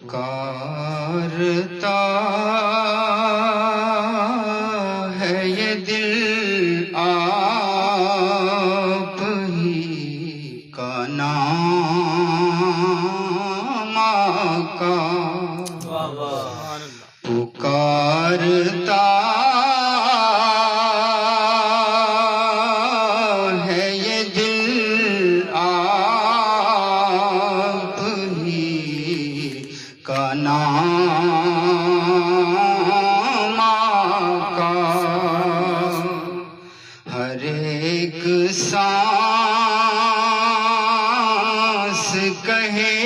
پکارتا ہے یہ دل آپ ہی کا نام آقا، پکارتا ہے یہ دل آپ ہی کا نام آقا، ہر ایک سانس کہے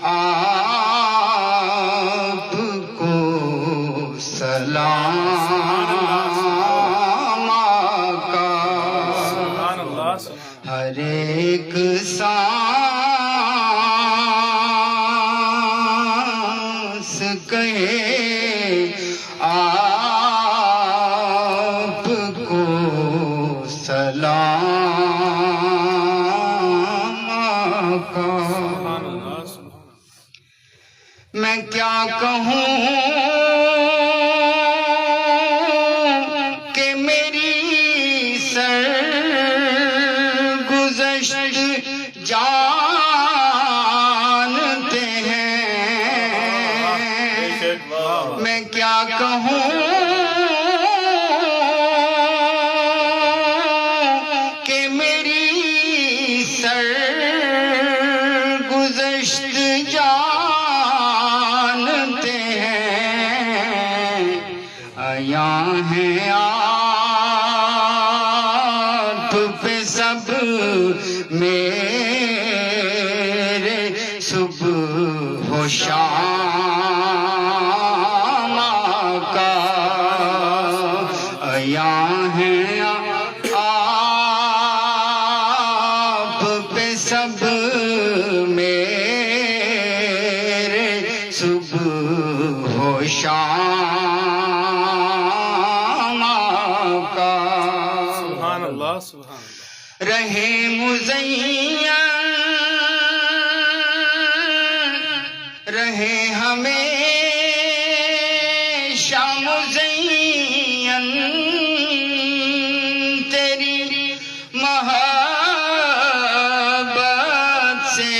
آپ کو سلام آقا، ہر ایک سانس کہے آپ کو سلام آقا۔ میں کیا کہوں کہ میری سرگزشت جانتے ہیں، میں کیا کہوں کہ میری سرگزشت جانتے ہیں، عیاں ہیں آپ پہ سب میرے صبح و شام آقا، عیاں ہیں آپ پہ سب میرے صبح و شام آقا، سبحان اللہ سبحان اللہ۔ رہے مزین رہے ہمیشہ مزین تیری محبت سے،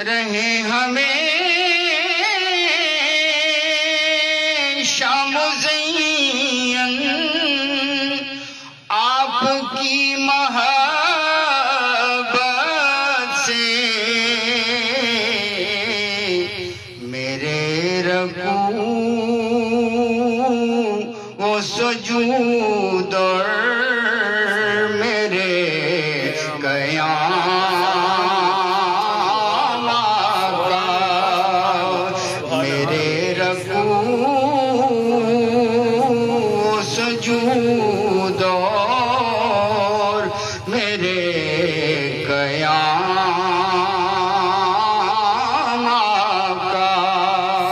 رہے ہمیشہ مزین آپ کی محبت سے، میرے رکوع و سجود اور میرے قیام آقا، میرے رکوع و سجود اور میرے قیام آقا،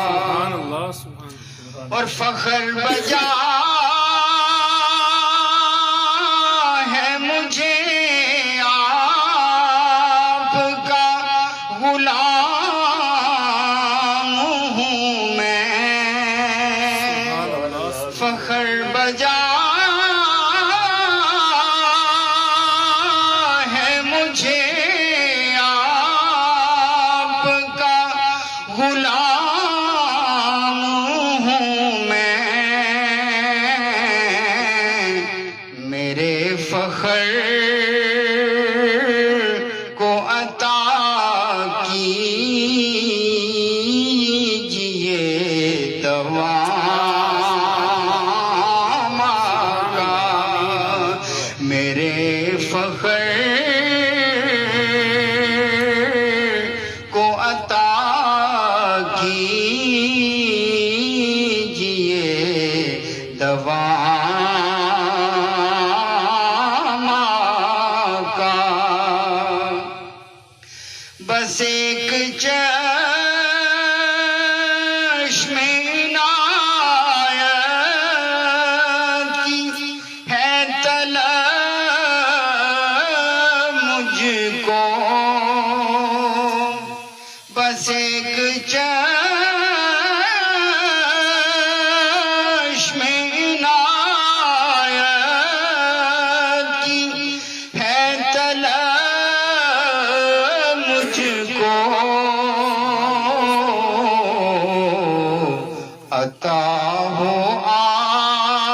سبحان اللہ سبحان اللہ۔ اور فخر بجا ہے مجھے آپ کا غلام ہوں میں، فخر بجا ہے مجھے آپ کا غلام ہوں میں، میرے فخر کو عطا کیجئے دوام آقا، میرے فخر کو عطا کیجئے دوام آقا، بس ایک چشم عنایت کی ہے طلب مجھ کو، مجھ کو عطا ہو آپ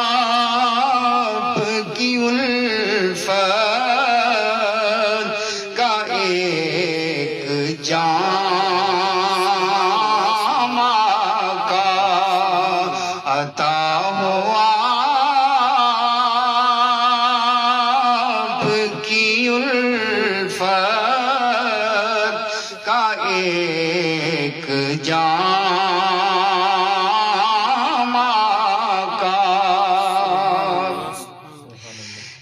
کی الفت کا ایک جام آقا عطا ہو آپ کی الفت کا ایک جام آقا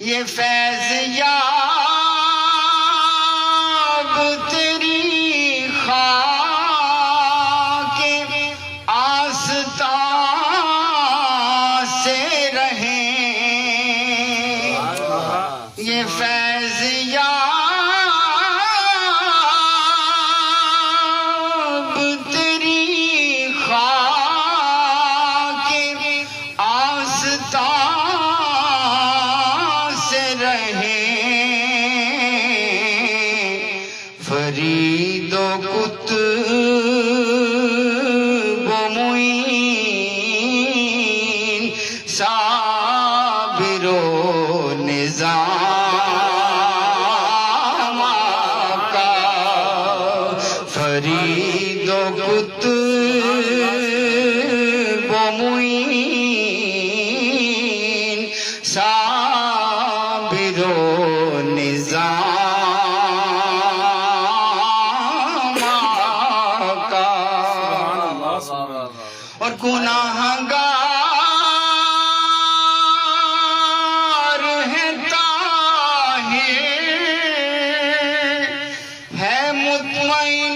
یہ فیض یاب تیری خاک آستان سے رہیں یہ فیض یاب تیری خاک آستان سے رہیں فرید و قطب و معین صابر و نظام آقا فرید و قطب و معین صابر و نظام آقا اور گناہگار ہے طاہر ہے مطمئن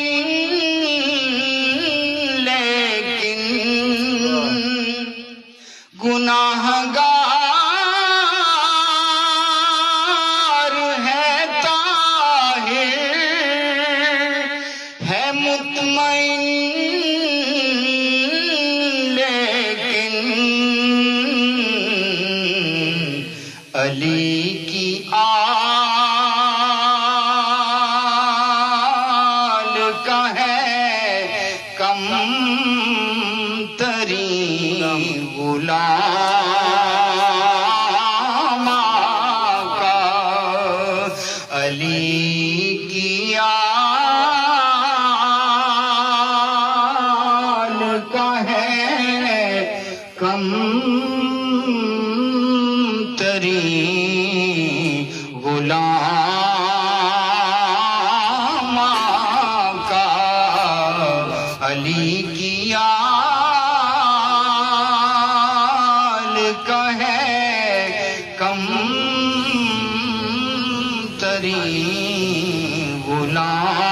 لیکن گناہگار ہے طاہر ہے مطمئن لیکن علی کی آل کا ہے کم ترین غلام آقا علی کی آل کا ہے کم ترین غلام آقا علی کی آل کا ہے کم ترین غلام